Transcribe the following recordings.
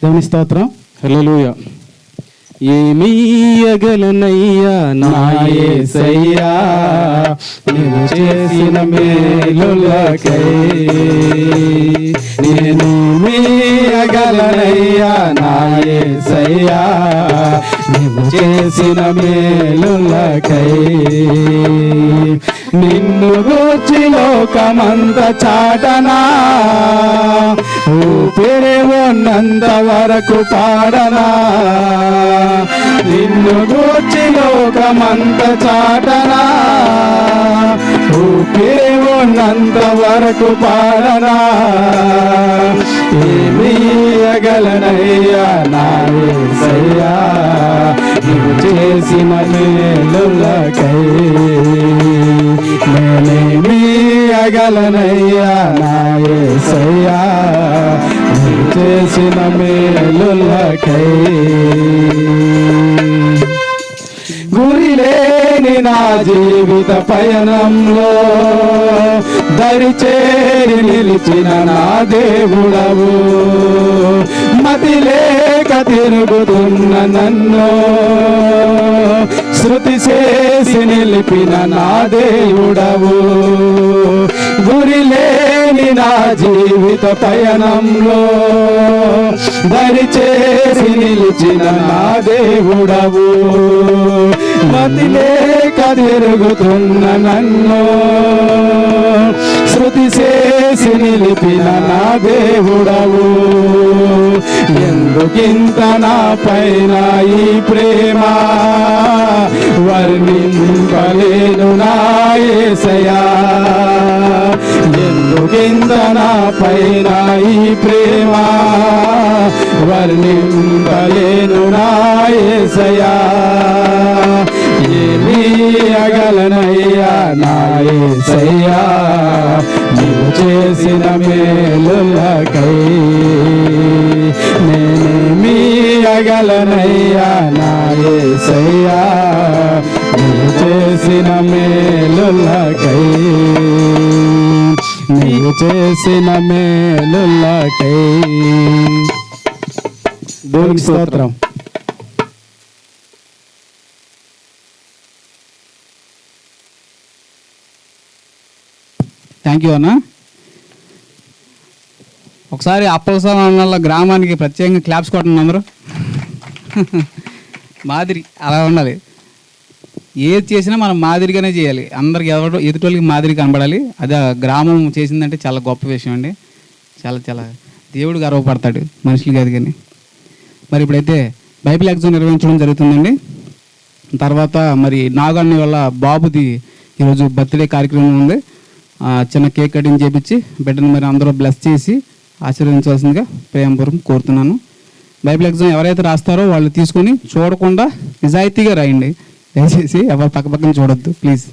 దేవుని స్తోత్రం. హల్లెలూయా. ఏమీయగలనయ్యా నా యేసయ్యా నీవు చేసిన మేలులకై, నేనేమీయగలనయ్యా నా యేసయ్యా నీవు చేసిన మేలులకై. నిన్ను గూర్చి లోకమంత చాటనా, ఊపిరి ఉన్నంత వరకు పాడనా. నిన్ను గూర్చి లోకమంత చాటనా, ఊపిరి ఉన్నంత వరకు పాడనా. ఏమీయగలనయ్యా నా యేసయ్యా నీవు చేసిన మేలులకై, నేనేమీయగలనయ్యా నా యేసయ్యా నీవు చేసిన మేలులకై. గురిలేని నా జీవిత పయనంలో దరిచేరి నిలిచిన నా దేవుడవు, మతి లేక తిరుగుతున్న నన్ను శృతి చేసి నిలిపిన నా దేవుడవు. గురిలేని నా జీవిత పయనంలో దరిచేసి నిలిచిన నా దేవుడవు, మతి లేక తిరుగుతున్న నన్ను శృతి చేసి నిలిపిన నా దేవుడవు. ఎందుకింత నా పైన ఈ ప్రేమ, వర్ణింపలేను నా యేసయ్యా. ఎందుకింత నా పైన ఈ ప్రేమ, వర్ణింపలేను నా యేసయ్యా. ఏమీయగలనయ్యా నా యేసయ్యా నీవు చేసిన మేలులకై, నేనేమీయగలనయ్యా నా యేసయ్యా నీవు చేసిన మేలులకై, నీవు చేసిన మేలులకై. దేవునికి స్తోత్రం. థ్యాంక్ యూ అన్న. ఒకసారి అప్పలసల గ్రామానికి ప్రత్యేకంగా క్లాప్స్ కొట్టండి అందరూ. మాదిరి అలా ఉండాలి. ఏది చేసినా మనం మాదిరిగానే చేయాలి. అందరికి ఎదుటోళ్ళకి మాదిరి కనబడాలి. అది ఆ గ్రామం చేసిందంటే చాలా గొప్ప విషయం అండి. చాలా చాలా దేవుడు గర్వపడతాడు, మనుషులు కాదు కానీ. మరి ఇప్పుడైతే బైబిల్ ఎగ్జామ్ నిర్వహించడం జరుగుతుందండి. తర్వాత మరి నాగన్ని వల్ల బాబుది ఈరోజు బర్త్డే కార్యక్రమం ఉంది. చిన్న కేక్ కటింగ్ చేపించి బిడ్డను మరి అందరూ బ్లెస్ చేసి ఆశీర్వదించవలసిందిగా ప్రేమపూర్వకం కోరుతున్నాను. బైబిల్ ఎగ్జామ్ ఎవరైతే రాస్తారో వాళ్ళు తీసుకొని చూడకుండా నిజాయితీగా రాయండి. దయచేసి ఎవరు పక్కపక్కన చూడొద్దు ప్లీజ్.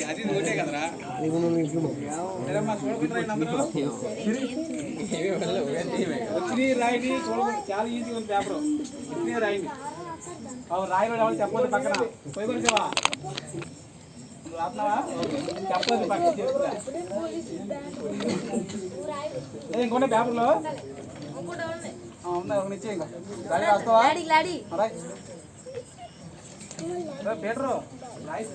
అది ఒకటే కదరా లేదమ్మా, చూడకుండా రాయండి అందరూ. వచ్చినాయి రాయండి, చూడకుండా చాలా ఈజీ ఉంది పేపర్. వచ్చినాయి రాయండి. రాయబడి ఎవరు చెప్పొద్దు పక్కన పోయి కొడిచేవా రాస్తున్నావా చెప్పొద్దు పక్కన చెప్తా. ఇంకొంటే పేపర్లో ఉందా ఒక నిచ్చే ఇంకా రాయి రాస్తావా రాయ్ పీటరు రాయి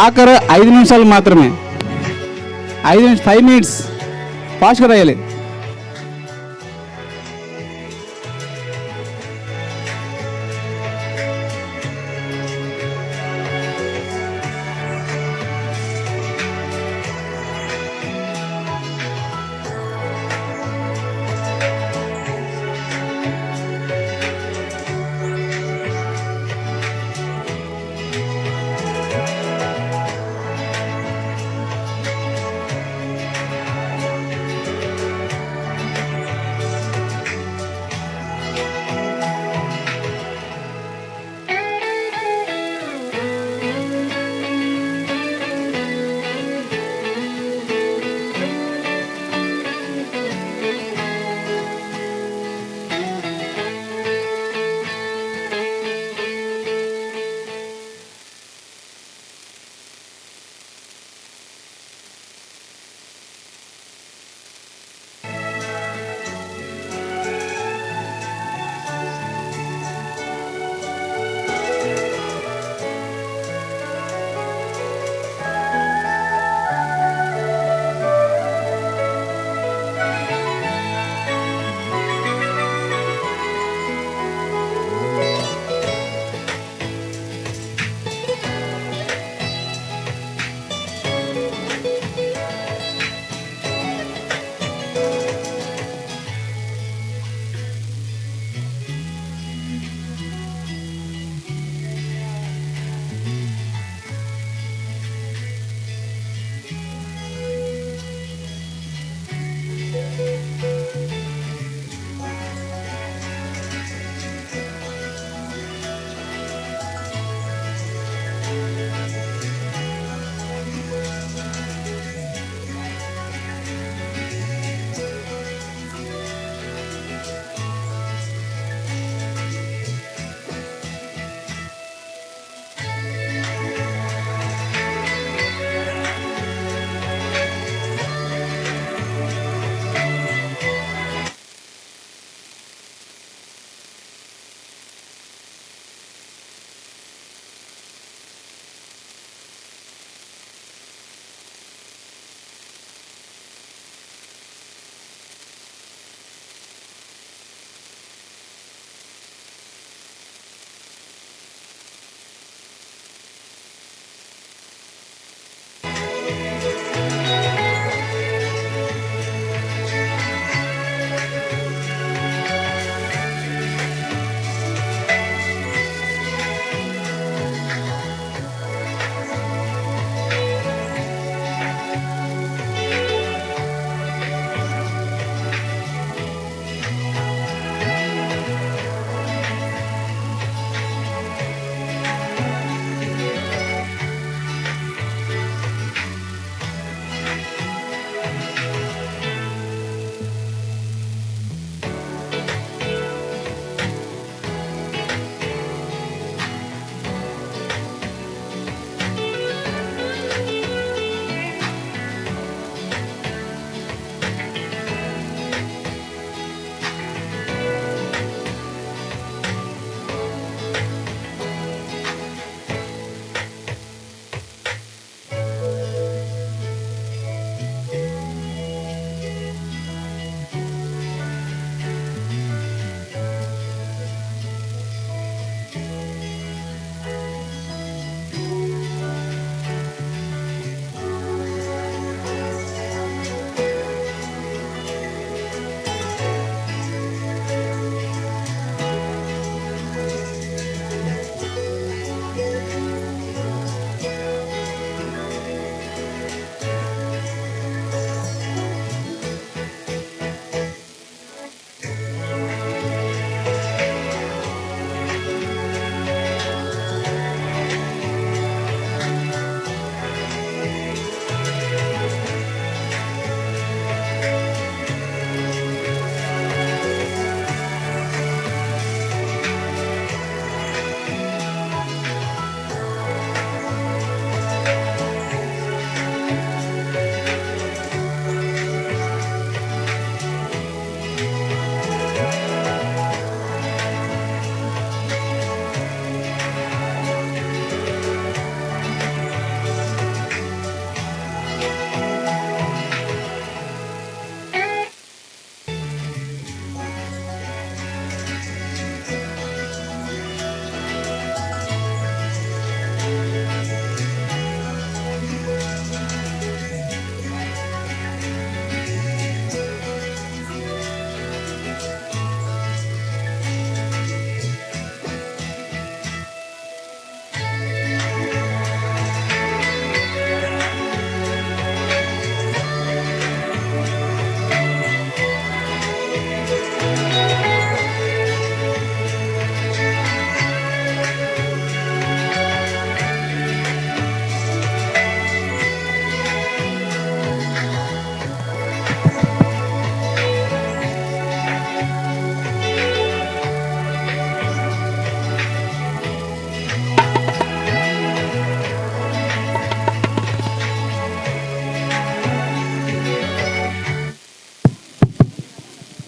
ఆఖరు 5 నిమిషాలు మాత్రమే. 5 మినిట్స్ ఫాస్ట్గా రాయాలి.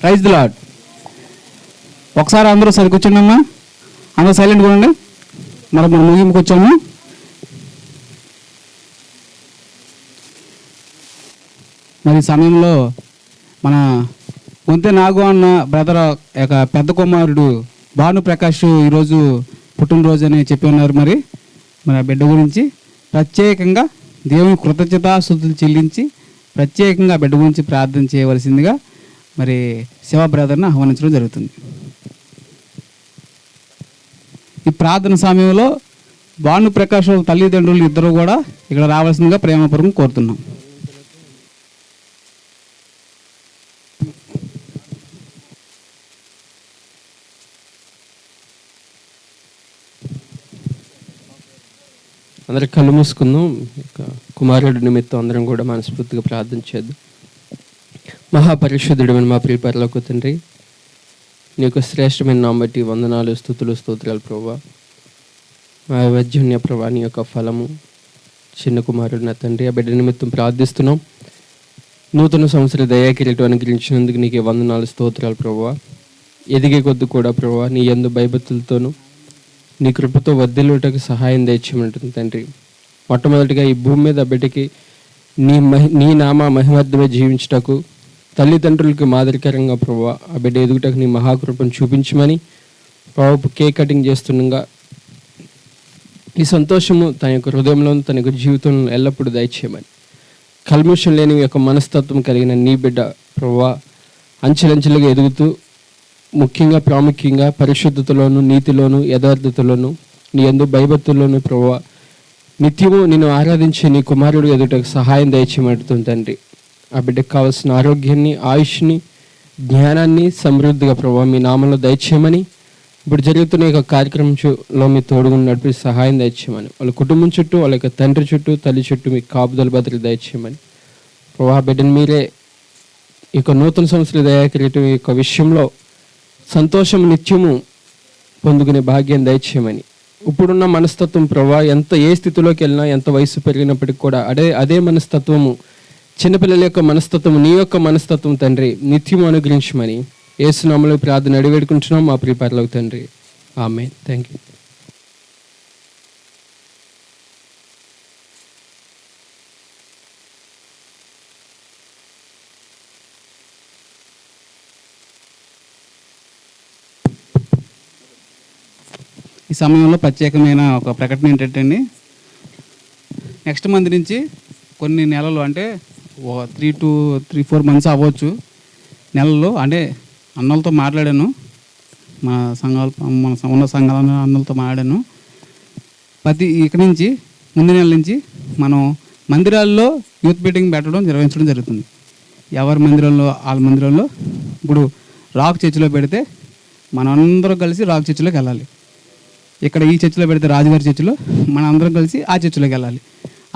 Praise the lord. ఒకసారి అందరూ సరి కూర్చోండమ్మా, అందరూ సైలెంట్గా ఉండండి. మనం ముగింపుకి వచ్చాము. మరి ఈ సమయంలో మన కొంతే నాగు అన్న బ్రదర్ యొక్క పెద్ద కుమారుడు భానుప్రకాష్ ఈరోజు పుట్టినరోజు అని చెప్పి ఉన్నారు. మరి ఆ బిడ్డ గురించి ప్రత్యేకంగా దేవుని కృతజ్ఞతాస్తుతులు చెల్లించి ప్రత్యేకంగా బిడ్డ గురించి ప్రార్థన చేయవలసిందిగా మరి శివ బ్రదర్ని ఆహ్వానించడం జరుగుతుంది. ఈ ప్రార్థన సమయంలో భానుప్రకాష్ వాళ్ళ తల్లిదండ్రులు ఇద్దరు కూడా ఇక్కడ రావాల్సిందిగా ప్రేమపూర్వకం కోరుతున్నాం. అందరి కళ్ళు మూసుకుందాం. కుమారుడి నిమిత్తం అందరం కూడా మనస్ఫూర్తిగా ప్రార్థన చేద్దాం. మహాపరిశుద్ధుడమైన మా ప్రియ పరలోక తండ్రి, నీ యొక్క శ్రేష్టమైన నామం బట్టి వందనాలు, స్తుతులు, స్తోత్రాలు ప్రభువా. మా వైద్యున్య ప్రభా, నీ యొక్క ఫలము చిన్న కుమారుడు నా తండ్రి, ఆ బిడ్డ నిమిత్తం ప్రార్థిస్తున్నాం. నూతన సంవత్సర దయాకిరీటం అనుగ్రహించినందుకు నీకే వందనాలు, స్తోత్రాలు ప్రభువా. ఎదిగే కొద్ది కూడా ప్రభువా నీ యందు భయభక్తులతోనూ నీ కృపతో వర్ధిల్లుటకు సహాయం దయచేయమంటుంది తండ్రి. మొట్టమొదటిగా ఈ భూమి మీద బిడ్డకి నీ నామ మహిమార్థమే జీవించుటకు తల్లిదండ్రులకి మాదిరికరంగా ప్రభువా ఆ బిడ్డ ఎదుగుటకు నీ మహాకృపను చూపించమని ప్రభు కేక్ కటింగ్ చేస్తుండగా ఈ సంతోషము తన యొక్క హృదయంలో తన యొక్క జీవితంలో ఎల్లప్పుడూ దయచేయమని, కల్మషం లేని యొక్క మనస్తత్వం కలిగిన నీ బిడ్డ ప్రభువా అంచెలంచెలుగా ఎదుగుతూ ముఖ్యంగా ప్రాముఖ్యంగా పరిశుద్ధతలోను, నీతిలోను, యథార్థతలోను, నీ యందు భయభక్తుల్లోను ప్రభువా నిత్యము నిన్ను ఆరాధించి నీ కుమారుడు ఎదుటకు సహాయం దయచేయమంటుంది తండ్రి. ఆ బిడ్డకు కావాల్సిన ఆరోగ్యాన్ని, ఆయుష్ని, జ్ఞానాన్ని సమృద్ధిగా ప్రభువా మీ నామంలో దయచేయమని, ఇప్పుడు జరుగుతున్న యొక్క కార్యక్రమంలో మీ తోడుగా నడిపి సహాయం దయచేయమని, వాళ్ళ కుటుంబం చుట్టూ, వాళ్ళ యొక్క తండ్రి చుట్టూ, తల్లి చుట్టూ మీ కాపుదల భద్రత దయచేయమని ప్రభువా బిడ్డను మీరే ఈ యొక్క నూతన సంవత్సర దయాకిరీటం ఈ యొక్క విషయంలో సంతోషం నిత్యము పొందుకునే భాగ్యం దయచేయమని, ఇప్పుడున్న మనస్తత్వం ప్రభువా ఏ స్థితిలోకి వెళ్ళినా, ఎంత వయసు పెరిగినప్పటికీ కూడా అదే మనస్తత్వము, చిన్నపిల్లల యొక్క మనస్తత్వం, నీ యొక్క మనస్తత్వం తండ్రి నిత్యము అనుగ్రహించమని యేసు నామములో ప్రార్థన అడివేడుకుంటున్నాం మా ప్రియ పరలోక తండ్రి. ఆమేన్. Thank you. ఈ సమయంలో ప్రత్యేకమైన ఒక ప్రకటన ఏంటంటే అండి, నెక్స్ట్ మంత్ నుంచి కొన్ని నెలలు అంటే 3-4 మంత్స్ అవ్వచ్చు, నెలల్లో అంటే అన్నలతో మాట్లాడాను, మన ఉన్న సంఘాల అన్నలతో మాట్లాడాను. ఇక్కడి నుంచి ముందు నెల నుంచి మనం మందిరాల్లో యూత్ మీటింగ్ నిర్వహించడం జరుగుతుంది. ఎవరి మందిరంలో వాళ్ళ మందిరంలో, ఇప్పుడు రాక్ చర్చిలో పెడితే మనందరం కలిసి రాక్ చర్చిలోకి వెళ్ళాలి. ఇక్కడ ఈ చర్చిలో పెడితే రాజుగారి చర్చిలో మన అందరం కలిసి ఆ చర్చిలోకి వెళ్ళాలి.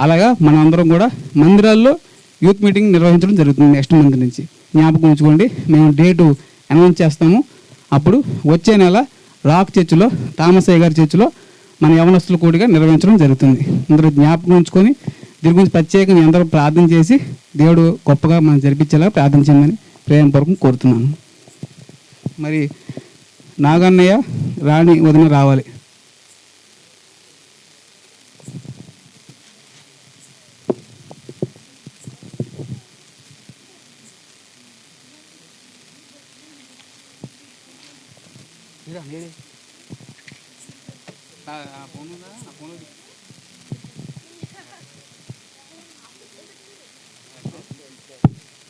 అలాగా మన అందరం కూడా మందిరాల్లో యూత్ మీటింగ్ నిర్వహించడం జరుగుతుంది నెక్స్ట్ మంత్ నుంచి. జ్ఞాపకం ఉంచుకోండి, మేము డేటు అనౌన్స్ చేస్తాము. అప్పుడు వచ్చే నెల రాక్ చర్చిలో, థామసయ్య గారి చర్చిలో మన యవనస్తుల కూడిగా నిర్వహించడం జరుగుతుంది. అందరూ జ్ఞాపకం ఉంచుకొని దీని గురించి ప్రత్యేకంగా అందరూ ప్రార్థన చేసి దేవుడు గొప్పగా మనం జరిపించేలా ప్రార్థన చేయమని ప్రేమపూర్వకం కోరుతున్నాను. మరి నాగన్నయ్య, రాణి వదిన రావాలి.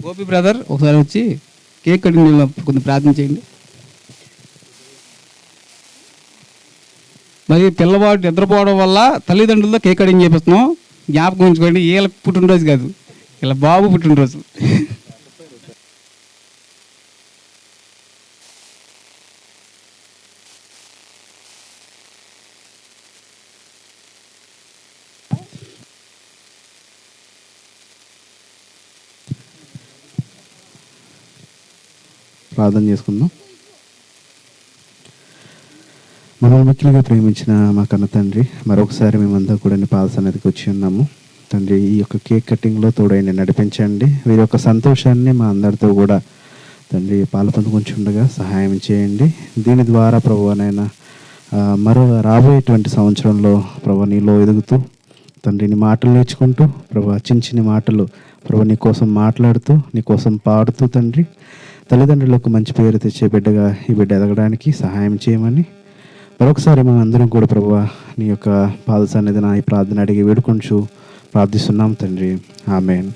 గోపి బ్రదర్ ఒకసారి వచ్చి కేక్ కటింగ్ కొంచెం ప్రార్థన చేయండి. మరి పిల్లవాడు నిద్రపోవడం వల్ల తల్లిదండ్రులతో కేక్ కటింగ్ చేపిస్తున్నాం. జ్ఞాపకం ఉంచుకోండి, వీళ్ళ పుట్టినరోజు కాదు, వీళ్ళ బాబు పుట్టినరోజు. ప్రార్థన చేసుకుందాం. మమ్మల్ని మిక్కిలిగా ప్రేమించిన మా కన్న తండ్రి, మరొకసారి మేమంతా కూడా నీ పాద సన్నిధికి వచ్చి ఉన్నాము తండ్రి. ఈ యొక్క కేక్ కటింగ్లో తోడైండి నడిపించండి. వీరి యొక్క సంతోషాన్ని మా అందరితో కూడా తండ్రి పాలు పొందుకుంటుండగా సహాయం చేయండి. దీని ద్వారా ప్రభువనైనా మరో రాబోయేటువంటి సంవత్సరంలో ప్రభు నీలో ఎదుగుతూ తండ్రి నీ మాటలు నేర్చుకుంటూ ప్రభు చిన్న మాటలు ప్రభు నీ కోసం మాట్లాడుతూ నీ కోసం పాడుతూ తండ్రి తల్లిదండ్రులకు మంచి పేరు తెచ్చే బిడ్డగా ఈ బిడ్డ ఎదగడానికి సహాయం చేయమని మరొకసారి మనం అందరం కూడా ప్రభువా నీ యొక్క పాద సన్నిధిన ఈ ప్రార్థన అడిగి వేడుకొంచు ప్రార్థిస్తున్నాం తండ్రి. ఆమేన్.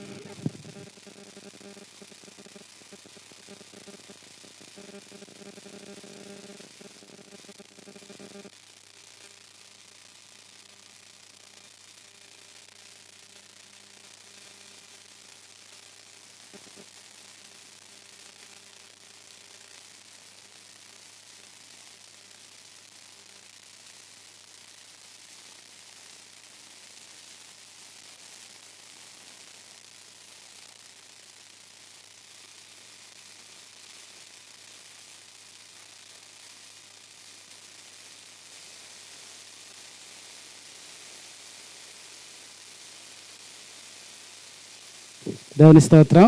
దేవుని స్తోత్రం.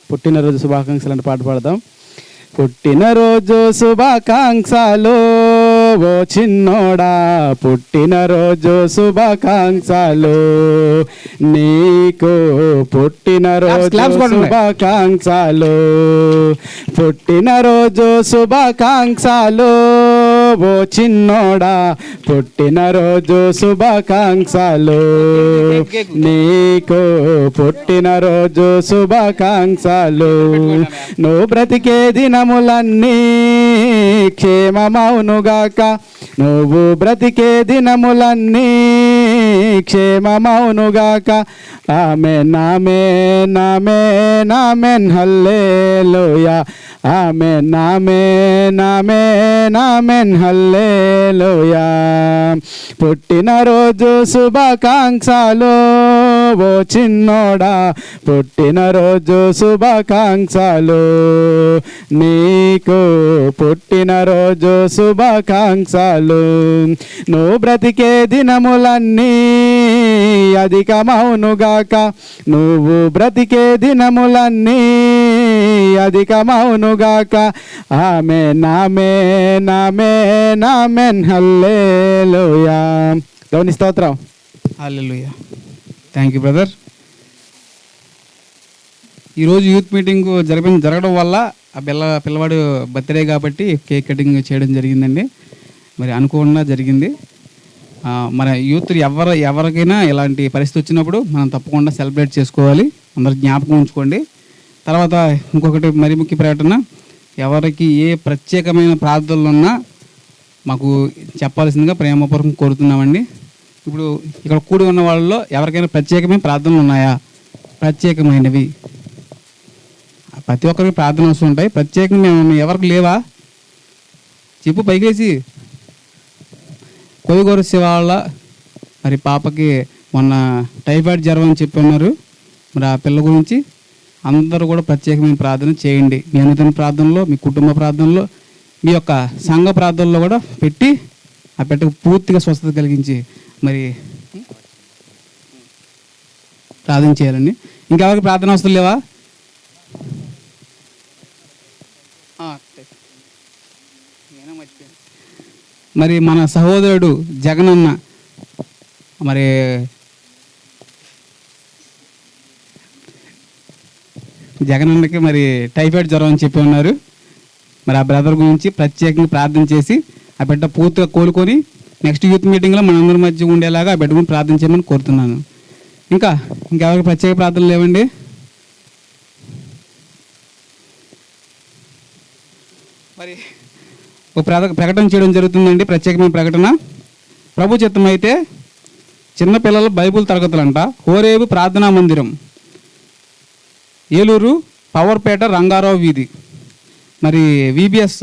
పుట్టినరోజు శుభాకాంక్షలు అంటే పాట పాడదాం. పుట్టినరోజు శుభాకాంక్షలు ఓ చిన్నోడా, పుట్టినరోజు శుభాకాంక్షలు నీకు, పుట్టినరోజు శుభాకాంక్షలు, పుట్టినరోజు శుభాకాంక్షలు ఓ చిన్నోడా, పుట్టినరోజు శుభాకాంక్షలు నీకు, పుట్టినరోజు శుభాకాంక్షలు. నువ్వు బ్రతికే దినములన్నీ క్షేమమౌనుగాక, నువ్వు బ్రతికే దినములన్నీ క్షేమమౌనుగాక. ఆమేన్ ఆమేన్ ఆమేన్ ఆమేన్ హల్లెలూయా, ఆమేన్ ఆమేన్ ఆమేన్ ఆమేన్ హల్లెలూయా. పుట్టినరోజు శుభాకాంక్షలు ఓ చిన్నోడా, పుట్టినరోజు శుభాకాంక్షలు నీకు, పుట్టినరోజు శుభాకాంక్షలు. నువ్వు బ్రతికే దినములన్నీ అధికమౌనుగాక, నువ్వు బ్రతికే దినములన్నీ అధికమౌనుగాక. ఆమేన్ ఆమేన్ ఆమేన్ ఆమేన్ హల్లెలూయా. దేవుని స్తోత్రం. హల్లెలూయా. Thank you brother. ఈరోజు యూత్ మీటింగ్ జరగడం వల్ల ఆ పిల్లవాడు బర్త్డే కాబట్టి కేక్ కటింగ్ చేయడం జరిగిందండి. మరి అనుకోకుండా జరిగింది. మన యూత్ ఎవరికైనా ఇలాంటి పరిస్థితి వచ్చినప్పుడు మనం తప్పకుండా సెలబ్రేట్ చేసుకోవాలి. అందరు జ్ఞాపకం ఉంచుకోండి. తర్వాత ఇంకొకటి మరి ముఖ్య ప్రకటన, ఎవరికి ఏ ప్రత్యేకమైన ప్రార్థనలు ఉన్నా మాకు చెప్పాల్సిందిగా ప్రేమపూర్వకం కోరుతున్నామండి. ఇప్పుడు ఇక్కడ కూడి ఉన్న వాళ్ళలో ఎవరికైనా ప్రత్యేకమైన ప్రార్థనలు ఉన్నాయా? ప్రత్యేకమైనవి ప్రతి ఒక్కరికి ప్రార్థన వస్తూ ఉంటాయి. ప్రత్యేకంగా ఎవరికి లేవా? చెప్పు పైకేసి. కొయ్యగూర శివాళ్ళ మరి పాపకి మొన్న టైఫాయిడ్ జ్వరం అని చెప్పి ఉన్నారు. మరి ఆ పిల్ల గురించి అందరూ కూడా ప్రత్యేకమైన ప్రార్థన చేయండి. మీ అనుదిన ప్రార్థనలో, మీ కుటుంబ ప్రార్థనలో, మీ యొక్క సంఘ ప్రార్థనలో కూడా పెట్టి ఆ బిడ్డకు పూర్తిగా స్వస్థత కలిగించి మరి ప్రార్థన చేయాలండి. ఇంకెవరికి ప్రార్థన అవసరం లేవా? మరి మన సహోదరుడు జగనన్న మరి జగనన్నకి మరి టైఫాయిడ్ జ్వరం అని చెప్పి ఉన్నారు. మరి ఆ బ్రదర్ గురించి ప్రత్యేకంగా ప్రార్థన చేసి ఆ బిడ్డ పూర్తిగా కోలుకొని నెక్స్ట్ యూత్ మీటింగ్లో మనందరి మధ్య ఉండేలాగా ఆ బిడ్డ గురించి ప్రార్థన చేయమని కోరుతున్నాను. ఇంకెవరికి ప్రత్యేక ప్రార్థనలు లేవండి? మరి ఒక ప్రకటన చేయడం జరుగుతుందండి. ప్రత్యేకమైన ప్రకటన. ప్రభు చిత్తం అయితే చిన్నపిల్లల బైబుల్ తరగతులంట. హోరేబు ప్రార్థనా మందిరం, ఏలూరు, పవర్పేట, రంగారావు వీధి. మరి విబిఎస్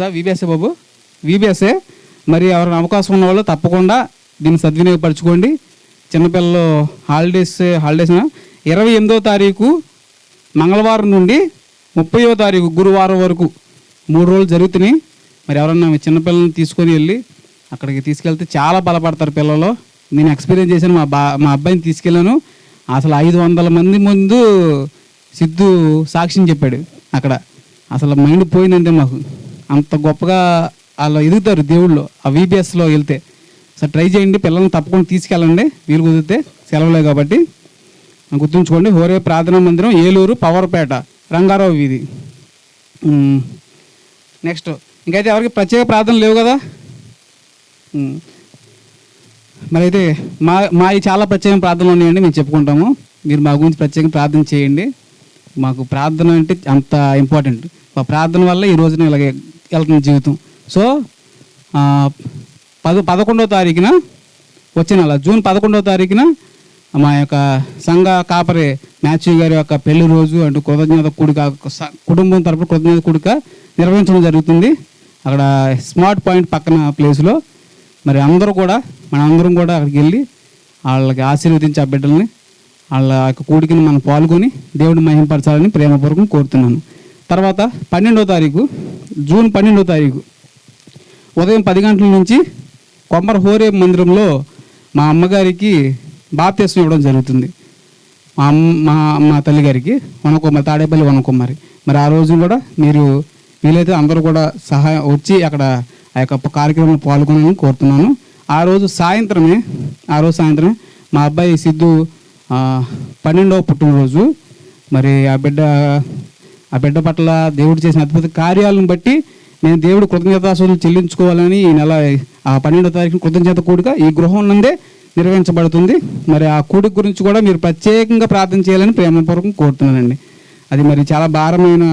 బాబు, విబిఎస్ఏ. మరి ఎవరైనా అవకాశం ఉన్న వాళ్ళు తప్పకుండా దీన్ని సద్వినియోగపరచుకోండి. చిన్నపిల్లలు హాలిడేస్న 28వ తారీఖు మంగళవారం నుండి 30వ తారీఖు గురువారం వరకు 3 రోజులు జరుగుతున్నాయి. మరి ఎవరన్నా మీ చిన్నపిల్లల్ని తీసుకొని వెళ్ళి అక్కడికి తీసుకెళ్తే చాలా బలపడతారు పిల్లలు. నేను ఎక్స్పీరియన్స్ చేశాను. మా అబ్బాయిని తీసుకెళ్ళాను. అసలు 500 మంది ముందు సిద్ధు సాక్ష్యం చెప్పాడు అక్కడ. అసలు మైండ్ పోయిందంటే మాకు అంత గొప్పగా వాళ్ళు ఎదుగుతారు దేవుళ్ళు ఆ VBSలో వెళ్తే. సార్ ట్రై చేయండి, పిల్లల్ని తప్పకుండా తీసుకెళ్ళండి వీలు కుదిరితే, సెలవులే కాబట్టి. గుర్తుంచుకోండి, హోరే ప్రార్థనా మందిరం, ఏలూరు, పవర్పేట, రంగారావు వీధి. నెక్స్ట్ ఇంకైతే ఎవరికి ప్రత్యేక ప్రార్థనలు లేవు కదా. మరి అయితే మావి చాలా ప్రత్యేక ప్రార్థనలు ఉన్నాయండి, మేము చెప్పుకుంటాము. మీరు మా గురించి ప్రత్యేకంగా ప్రార్థన చేయండి. మాకు ప్రార్థన అంటే అంత ఇంపార్టెంట్. మా ప్రార్థన వల్ల ఈ రోజున ఇలాగే వెళ్తుంది జీవితం. సో 11వ తారీఖున వచ్చిన నెల జూన్ 11వ తారీఖున మా యొక్క సంఘ కాపరి మ్యాథ్యూ గారి యొక్క పెళ్లి రోజు అంటూ కృతజ్ఞత కూడిక, కుటుంబం తరపున కృతజ్ఞత కూడిక నిర్వహించడం జరుగుతుంది అక్కడ స్మార్ట్ పాయింట్ పక్కన ప్లేస్లో. మరి అందరూ కూడా మనందరం కూడా అక్కడికి వెళ్ళి వాళ్ళకి ఆశీర్వదించి ఆ బిడ్డల్ని వాళ్ళ యొక్క కూడికని మనం పాల్గొని దేవుడిని మహిమపరచాలని ప్రేమపూర్వకం కోరుతున్నాను. తర్వాత 12వ తారీఖు, జూన్ 12వ తారీఖు ఉదయం 10 గంటల నుంచి కొమ్మర హోరే మందిరంలో మా అమ్మగారికి బాప్తిస్మం ఇవ్వడం జరుగుతుంది. మా తల్లిగారికి తాడేపల్లి వనకుమారి. మరి ఆ రోజు కూడా మీరు వీలైతే అందరూ కూడా సహాయం వచ్చి అక్కడ ఆ యొక్క కార్యక్రమంలో పాల్గొనాలని కోరుతున్నాను. ఆ రోజు సాయంత్రమే మా అబ్బాయి సిద్ధు 12వ పుట్టినరోజు. మరి ఆ బిడ్డ పట్ల దేవుడు చేసిన అద్భుత కార్యాలను బట్టి నేను దేవుడు కృతజ్ఞతాస్తుతులు చెల్లించుకోవాలని ఈ నెల 12వ తారీఖున కృతజ్ఞత కూడిక ఈ గృహం నందే నిర్వహించబడుతుంది. మరి ఆ కూడిక గురించి కూడా మీరు ప్రత్యేకంగా ప్రార్థన చేయాలని ప్రేమపూర్వకం కోరుతున్నానండి. అది మరి చాలా భారమైన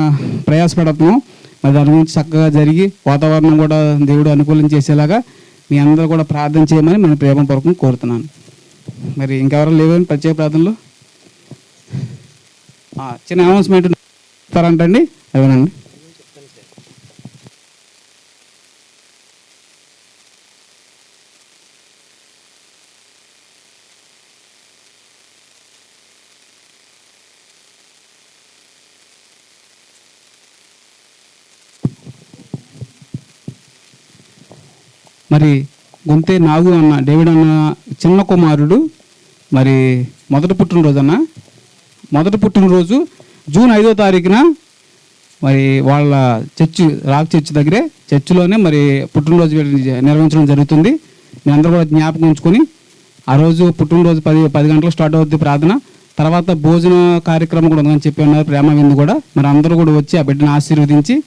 ప్రయాసపడుతున్నాం. మరి దాని గురించి చక్కగా జరిగి వాతావరణం కూడా దేవుడు అనుకూలం చేసేలాగా మీ అందరూ కూడా ప్రార్థన చేయమని నేను ప్రేమపూర్వకం కోరుతున్నాను. మరి ఇంకెవరో లేవని ప్రత్యేక ప్రార్థనలో చిన్న అనౌన్స్మెంట్ ఇస్తారంటండి, అదేనండి. మరి గుంతే నాగు అన్న డేవిడ్ అన్న చిన్న కుమారుడు మరి మొదటి పుట్టినరోజు జూన్ 5వ తారీఖున మరి వాళ్ళ రాక్ చర్చ్ దగ్గరే చర్చిలోనే మరి పుట్టినరోజు నిర్వహించడం జరుగుతుంది. మీ అందరూ కూడా జ్ఞాపకం ఉంచుకొని ఆ రోజు పుట్టినరోజు 10 గంటలకు స్టార్ట్ అవుతుంది ప్రార్థన. తర్వాత భోజన కార్యక్రమం కూడా ఉందని చెప్పి ఉన్నారు, ప్రేమ విందు కూడా. మరి అందరూ కూడా వచ్చి ఆ బిడ్డని ఆశీర్వదించి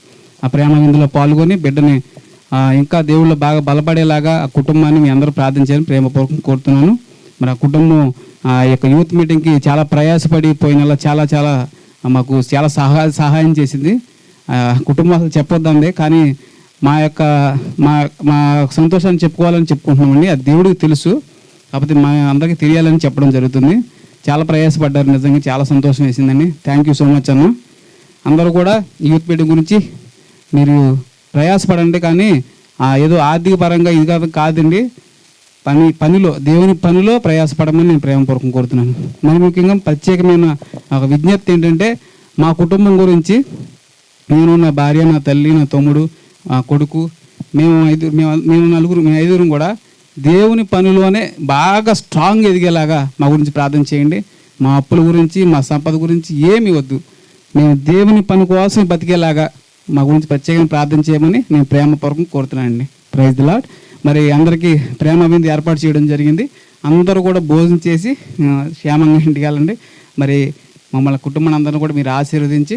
ఆ ప్రేమ విందులో పాల్గొని బిడ్డని ఇంకా దేవుళ్ళు బాగా బలపడేలాగా ఆ కుటుంబాన్ని మీ అందరూ ప్రార్థించాలని ప్రేమపూర్వకం కోరుతున్నాను. మరి ఆ కుటుంబం ఆ యొక్క యూత్ మీటింగ్కి చాలా ప్రయాసపడి పోయిన చాలా మాకు చాలా సహాయం చేసింది. కుటుంబం అసలు చెప్పొద్దండి, కానీ మా సంతోషాన్ని చెప్పుకోవాలని చెప్పుకుంటున్నామండి. అది దేవుడికి తెలుసు, కాకపోతే మా అందరికీ తెలియాలని చెప్పడం జరుగుతుంది. చాలా ప్రయాసపడ్డారు, నిజంగా చాలా సంతోషం వేసిందండి. థ్యాంక్ యూ సో మచ్ అన్న. అందరూ కూడా యూత్ మీటింగ్ గురించి మీరు ప్రయాసపడండి, కానీ ఏదో ఆర్థిక పరంగా ఇది కాదండి, పనిలో దేవుని పనిలో ప్రయాసపడమని నేను ప్రేమపూర్వకం కోరుతున్నాను. మరి ముఖ్యంగా ప్రత్యేకమైన ఒక విజ్ఞప్తి ఏంటంటే మా కుటుంబం గురించి, నేను, నా భార్య, నా తల్లి, నా తమ్ముడు, కొడుకు, మేము ఐదుగురం కూడా దేవుని పనిలోనే బాగా స్ట్రాంగ్ ఎదిగేలాగా మా గురించి ప్రార్థన చేయండి. మా అప్పుల గురించి, మా సంపద గురించి ఏమీ వద్దు, మేము దేవుని పని కోసం బతికేలాగా మా గురించి ప్రత్యేకంగా ప్రార్థన చేయమని నేను ప్రేమపూర్వకం కోరుతున్నానండి. Praise the lord. మరి అందరికీ ప్రేమ విందు ఏర్పాటు చేయడం జరిగింది. అందరూ కూడా భోజనం చేసి క్షేమంగా ఇంటికి వెళ్ళండి. మరి మమ్మల్ని కుటుంబాన్ని అందరూ కూడా మీరు ఆశీర్వదించి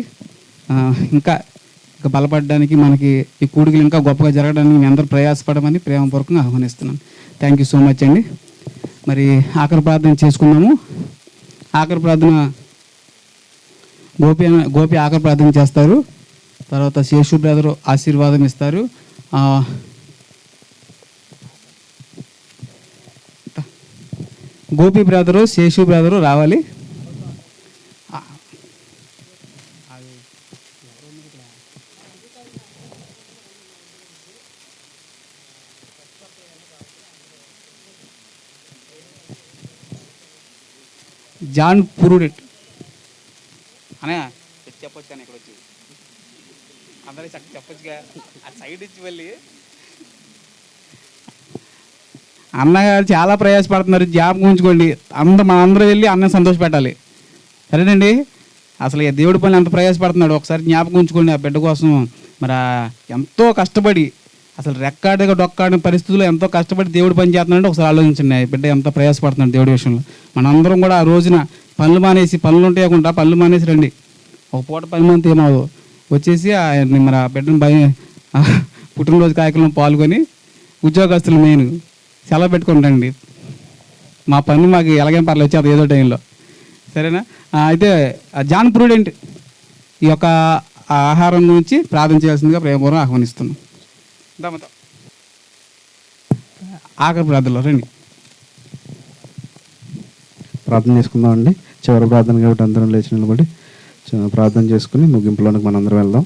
ఇంకా బలపడడానికి, మనకి ఈ కూడికలు ఇంకా గొప్పగా జరగడానికి మీ అందరూ ప్రయాసపడమని ప్రేమపూర్వకంగా ఆహ్వానిస్తున్నాను. థ్యాంక్ యూ సో మచ్ అండి. మరి ఆఖరి ప్రార్థన చేసుకున్నాము. ఆఖరి ప్రార్థన గోపి ఆఖరి ప్రార్థన చేస్తారు. తర్వాత శేషు బ్రదరు ఆశీర్వాదం ఇస్తారు. గోపి బ్రదరు, శేషు బ్రదరు రావాలి. జాన్ పురుడెట్ అనే చెప్పొచ్చు, కానీ ఇక్కడ వచ్చి అందరికి చక్కగా చెప్పొచ్చుగా, ఆ సైడ్ ఇచ్చి వెళ్ళి. అన్నగారు చాలా ప్రయాసపడుతున్నారు, జ్ఞాపకం ఉంచుకోండి. మనందరూ వెళ్ళి అన్నని సంతోషపెట్టాలి, సరేనండి. అసలు ఈ దేవుడి పని ఎంత ప్రయాసపడుతున్నాడు ఒకసారి జ్ఞాపకం ఉంచుకోండి. ఆ బిడ్డ కోసం మరి ఎంతో కష్టపడి అసలు రెక్కాడిగా డొక్కాడిన పరిస్థితుల్లో ఎంతో కష్టపడి దేవుడు పని చేస్తున్నాడు. ఒకసారి ఆలోచించండి, ఆ బిడ్డ ఎంత ప్రయాసపడుతున్నాడు దేవుడి విషయంలో. మనందరం కూడా ఆ రోజున పనులు మానేసి, పనులు ఉంటాయకుండా పనులు మానేసి రండి. ఒక పూట పని మంది ఏమవు వచ్చేసి మరి ఆ బిడ్డను పుట్టినరోజు కార్యక్రమం పాల్గొని ఉద్యోగస్తులు మెయిన్ సెలవు పెట్టుకుంటాండి. మా పని మాకు ఎలాగైనా పర్లేదు వచ్చి అది ఏదో టైంలో, సరేనా? అయితే జాన్ ప్రూడెంట్ ఈ యొక్క ఆహారం గురించి ప్రార్థన చేయాల్సిందిగా ప్రేమపూర్వం ఆహ్వానిస్తున్నాం. దామతో ఆఖరి ప్రార్థనలో రండి, ప్రార్థన చేసుకుందామండి. చివరి ప్రార్థన కాబట్టి అందరం లేచి నిలబడి ప్రార్థన చేసుకుని ముగింపులోనికి మనందరం వెళ్దాం.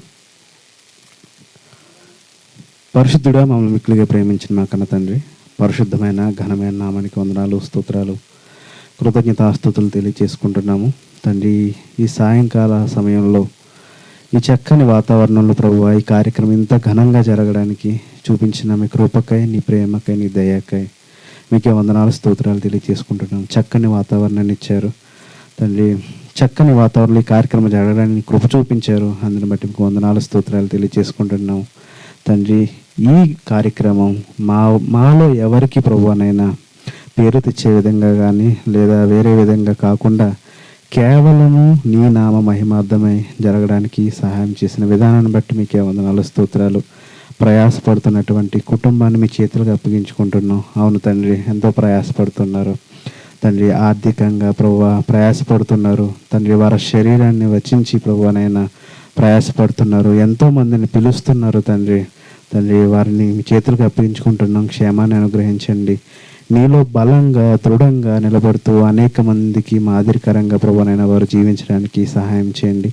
పరిశుద్ధుడా, మమ్మల్ని మిక్కిలిగా ప్రేమించిన మా కన్న తండ్రి, పరిశుద్ధమైన ఘనమైన నామానికి వందనాలు, స్తోత్రాలు, కృతజ్ఞతాస్తుతులు తెలియచేసుకుంటున్నాము తండ్రి. ఈ సాయంకాల సమయంలో ఈ చక్కని వాతావరణంలో ప్రభువా ఈ కార్యక్రమం ఇంత ఘనంగా జరగడానికి చూపించిన మీ కృపకై, నీ ప్రేమకై, నీ దయకై మీకే వందనాలు, స్తోత్రాలు తెలియచేసుకుంటున్నాం. చక్కని వాతావరణాన్ని ఇచ్చారు తండ్రి. చక్కని వాతావరణంలో ఈ కార్యక్రమం జరగడానికి కృప చూపించారు. అందుని బట్టి మీకు వందనాలు, స్తోత్రాలు తెలియచేసుకుంటున్నాం తండ్రి. ఈ కార్యక్రమం మాలో ఎవరికి ప్రభువనైనా పేరు తెచ్చే విధంగా కానీ లేదా వేరే విధంగా కాకుండా కేవలము నీ నామ మహిమార్థమై జరగడానికి సహాయం చేసిన విధానాన్ని బట్టి మీకే వందనాలు, స్తోత్రాలు. ప్రయాసపడుతున్నటువంటి కుటుంబాన్ని మీ చేతులకు అప్పగించుకుంటున్నాం. అవును తండ్రి, ఎంతో ప్రయాసపడుతున్నారు తండ్రి. ఆర్థికంగా ప్రభువా ప్రయాసపడుతున్నారు తండ్రి. వారి శరీరాన్ని వచించి ప్రభువనైనా ప్రయాసపడుతున్నారు. ఎంతోమందిని పిలుస్తున్నారు తండ్రి. వారిని మీ చేతులకు అప్పగించుకుంటున్నాం. క్షేమాన్ని అనుగ్రహించండి. నీలో బలంగా దృఢంగా నిలబడుతూ అనేక మందికి మాదిరికరంగా ప్రభువనైనా వారు జీవించడానికి సహాయం చేయండి.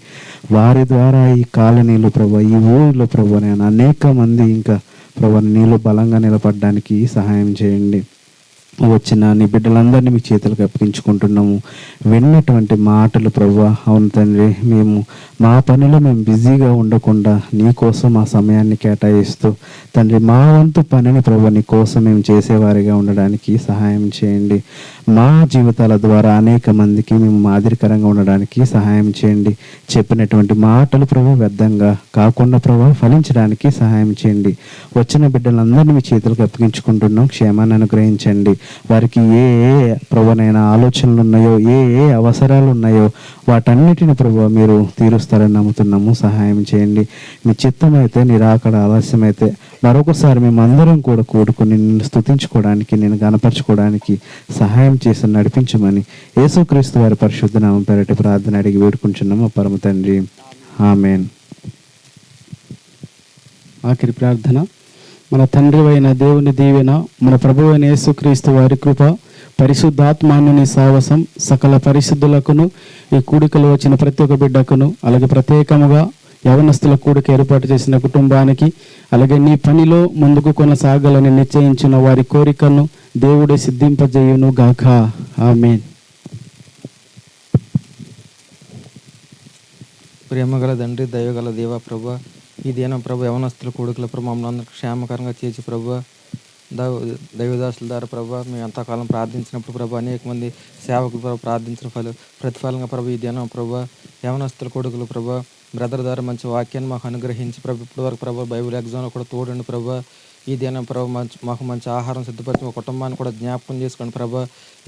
వారి ద్వారా ఈ కాలనీలో ప్రభు, ఈ ఊరిలో ప్రభువనైనా అనేక మంది ఇంకా ప్రభు నీలో బలంగా నిలబడడానికి సహాయం చేయండి. వచ్చిన నీ బిడ్డలందరినీ మీ చేతులకు అప్పగించుకుంటున్నాము. విన్నటువంటి మాటలు ప్రభువా, అవును తండ్రి, మేము మా పనిలో మేము బిజీగా ఉండకుండా నీ కోసం మా సమయాన్ని కేటాయిస్తూ తండ్రి మా వంతు పనిని ప్రభు నీ కోసం మేము చేసేవారిగా ఉండడానికి సహాయం చేయండి. మా జీవితాల ద్వారా అనేక మందికి మేము మాదిరికరంగా ఉండడానికి సహాయం చేయండి. చెప్పినటువంటి మాటలు ప్రభు వ్యర్థంగా కాకుండా ప్రభు ఫలించడానికి సహాయం చేయండి. వచ్చిన బిడ్డలందరినీ మీ చేతులకు అప్పగించుకుంటున్నాం. క్షేమాన్ని అనుగ్రహించండి. వారికి ఏ ప్రభువనైనా ఆలోచనలు ఉన్నాయో, ఏ అవసరాలు ఉన్నాయో వాటన్నిటిని ప్రభు మీరు తీరుస్తారని నమ్ముతున్నాము. సహాయం చేయండి. మీ చిత్తం అయితే, నీ రాకడ ఆలస్యమైతే మరొకసారి మేమందరం కూడా కూడుకుని నిన్ను స్తుతించుకోవడానికి, నేను గణపరచుకోవడానికి సహాయం చేసి నడిపించమని యేసుక్రీస్తు వారి పరిశుద్ధ నామం పేరటి ప్రార్థన అడిగి వేడుకుంటున్నాము పరమ తండ్రి. ఆమేన్. ఆఖరి ప్రార్థన. మన తండ్రి అయిన దేవుని దీవెన, మన ప్రభువు అయిన యేసుక్రీస్తు వారి కృప, పరిశుద్ధాత్మానుని సావసం సకల పరిశుద్ధులకును ఈ కూడికలు వచ్చిన ప్రతి ఒక్క బిడ్డకును, అలాగే ప్రత్యేకముగా యవనస్తుల కూడిక ఏర్పాటు చేసిన కుటుంబానికి, అలాగే నీ పనిలో ముందుకు కొనసాగాలని నిశ్చయించిన వారి కోరికను దేవుడే సిద్ధింపజేయును గాక. ఆమేన్. ప్రేమగల తండ్రి, దయగల దేవ ప్రభు, ఈ దినం ప్రభు యవనస్తుల కొడుకుల ప్రభు మమ్మల్ని అందరికీ క్షేమకరంగా చేసి ప్రభు దైవదాసుల ద్వారా ప్రభు మేము ఎంతకాలం ప్రార్థించినప్పుడు ప్రభు అనేక మంది సేవకులు ప్రభు ప్రార్థించిన ప్రతిఫలంగా ప్రభు ఈ దినం ప్రభు యవనస్తుల కొడుకులు ప్రభు బ్రదర్ ద్వారా మంచి వాక్యాన్ని మాకు అనుగ్రహించి ప్రభు ఇప్పటి వరకు ప్రభు బైబిల్ ఎగ్జామ్లో కూడా తోడండి ప్రభు. ఈ దినం ప్రభు మాకు మంచి ఆహారం సిద్ధపరిచి మా కుటుంబాన్ని కూడా జ్ఞాపకం చేసుకోండి ప్రభు.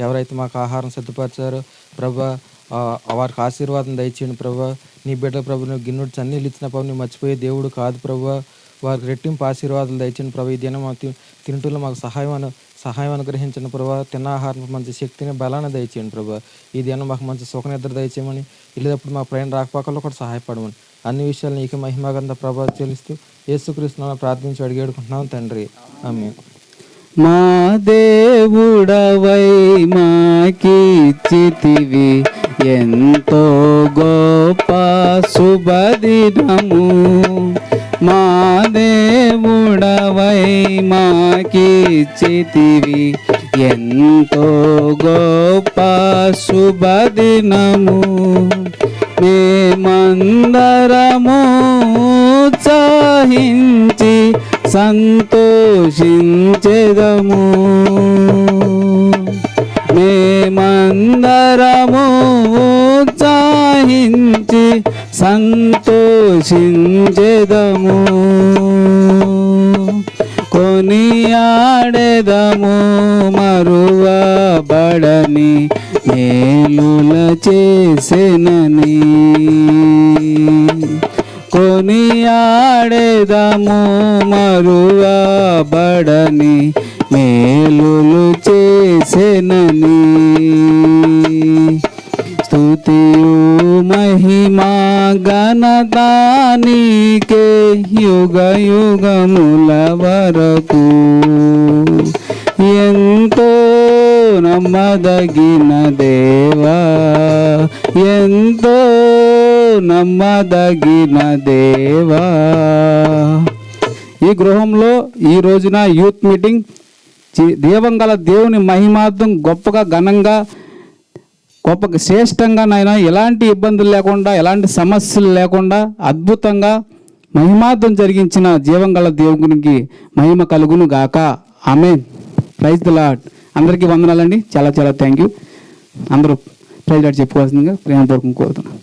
ఎవరైతే మాకు ఆహారం సిద్ధపరిచారో ప్రభు వారికి ఆశీర్వాదం దయచేయండి ప్రభు. నీ బిడ్డ ప్రభు నువ్వు గిన్నెడు చన్నీళ్ళు ఇచ్చిన ప్రభు నువ్వు మర్చిపోయే దేవుడు కాదు ప్రభు. వారికి రెట్టింపు ఆశీర్వాదాలు దయచేయండి ప్రభు. ఈ దినం మాకు తింటూలో మాకు సహాయం అనుగ్రహించండి ప్రభు. తిన్న ఆహారం మంచి శక్తిని బలాన్ని దయచేయండి ప్రభు. ఈ దినం మాకు మంచి సుఖనిద్ర దయచేయమని, వెళ్ళేటప్పుడు మా ప్రయాణ రాకపోకల్లో కూడా సహాయపడమని, అన్ని విషయాలు నీకు మహిమగంధ ప్రభావ చెల్లిస్తూ యేసుక్రీస్తునామమున ప్రార్థించి అడిగేడుకుంటున్నాం తండ్రి. ఆమేన్. మా దేవుడవై మాకిచ్చితివి ఎంతో గొప్ప శుభదినము. మా దేవుడవై మాకిచ్చితివి ఎంతో గొప్ప శుభదినము. మేమందరము ఉత్సాహించి సంతోషించెదము. మేమందరము ఉత్సాహించి ఘోషించెదము కొనియాడెదము మరువబడని మేలుల చేసెనని కొనియాడెదము మరువబడని మేలులు చేసెనని స్తుతియు మహిమా ఘనతానికే యుగ యుగముల వరకు ఎంతో నమ్మదగిన దేవా ఎంతో నమ్మదగిన దేవా. ఈ గృహంలో ఈ రోజున యూత్ మీటింగ్ దేవం గల దేవుని మహిమార్థం గొప్పగా ఘనంగా గొప్ప శ్రేష్టంగా నాయన ఎలాంటి ఇబ్బందులు లేకుండా ఎలాంటి సమస్యలు లేకుండా అద్భుతంగా మహిమార్థం జరిగించిన జీవం గల దేవునికి మహిమ కలుగును గాక. ఆమేన్. Praise the lord. అందరికీ వందనాలండి. చాలా చాలా థ్యాంక్ యూ. అందరూ ప్రైజ్ లార్డ్ చెప్పుకోవాల్సిందిగా ప్రేమపూర్వకంగా కోరుతున్నాను.